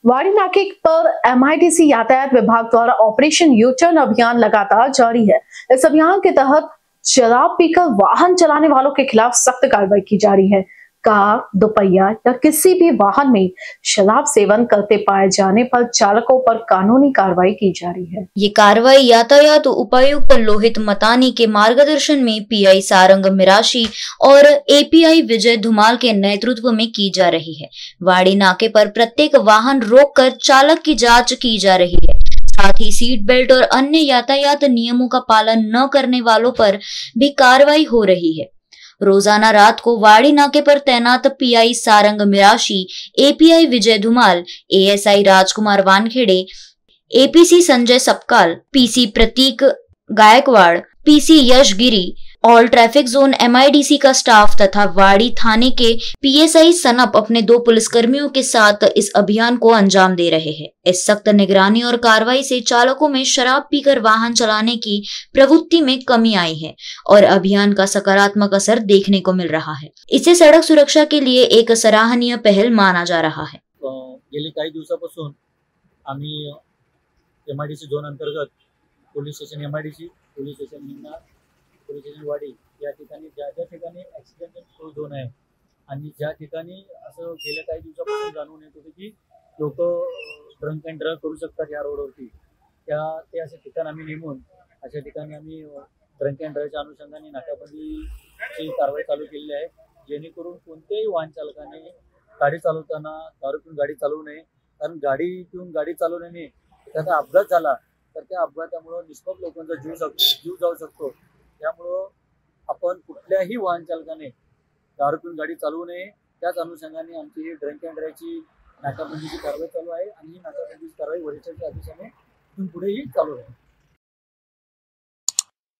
वाड़ी नाके पर एमआईडीसी यातायात विभाग द्वारा ऑपरेशन यू टर्न अभियान लगातार जारी है। इस अभियान के तहत शराब पीकर वाहन चलाने वालों के खिलाफ सख्त कार्रवाई की जा रही है। कार, दोपहिया या किसी भी वाहन में शराब सेवन करते पाए जाने पर चालकों पर कानूनी कार्रवाई की जा रही है। ये कार्रवाई यातायात उपायुक्त लोहित मतानी के मार्गदर्शन में पीआई सारंग मिराशी और एपीआई विजय धुमाल के नेतृत्व में की जा रही है। वाड़ी नाके पर प्रत्येक वाहन रोककर चालक की जांच की जा रही है। साथ ही सीट बेल्ट और अन्य यातायात नियमों का पालन न करने वालों पर भी कार्रवाई हो रही है। रोजाना रात को वाड़ी नाके पर तैनात पीआई सारंग मिराशी, एपीआई विजय धुमाल, एएसआई राजकुमार वानखेड़े, एपीसी संजय सपकाल, पीसी प्रतीक गायकवाड़, पीसी यश गिरी, ऑल ट्रैफिक जोन एमआईडीसी का स्टाफ तथा वाड़ी थाने के पीएसआई सनप अपने 2 पुलिसकर्मियों के साथ इस अभियान को अंजाम दे रहे हैं। इस सख्त निगरानी और कार्रवाई से चालकों में शराब पीकर वाहन चलाने की प्रवृत्ति में कमी आई है और अभियान का सकारात्मक असर देखने को मिल रहा है। इसे सड़क सुरक्षा के लिए एक सराहनीय पहल माना जा रहा है। गेली काही दिवसापासून आम्ही एमआयडीसी झोन अंतर्गत police station MIDC, police station निमना, पोलीस स्टेशन वाडी या ठिकाणी ज्या ठिकाणी ॲक्सिडेंट झोन आहे आणि ज्या ठिकाणी असं गेल्या काही दिवसापासून जाणून येत होते की लोक ड्रंक अँड ड्राइव्ह करू शकतात या रोडवरती, ते असे ठिकाण आम्ही नेमून अशा ठिकाणी आम्ही ड्रंक अँड ड्राइव्हच्या अनुषंगाने नाकाबंदीची कारवाई चालू केलेली आहे, जेणेकरून कोणत्याही वाहन चालकाने गाडी चालवताना दारू पिऊन गाडी चालवू नये। कारण गाडी पिऊन गाडी चालवल्याने त्याचा अपघात झाला तर त्या अपघातामुळे निष्पाप लोकांचा जीव जाऊ शकतो। त्यामुळं आपण कुठल्याही वाहन चालकाने दारू पिऊन गाडी चालवू नये। त्याच अनुषंगाने आमची ही ड्रंक अँड ड्राइव्हची नाकाबंदीची कारवाई चालू आहे आणि ही नाकाबंदीची कारवाई वरिष्ठांच्या आदेशाने इथून पुढेही चालू आहे।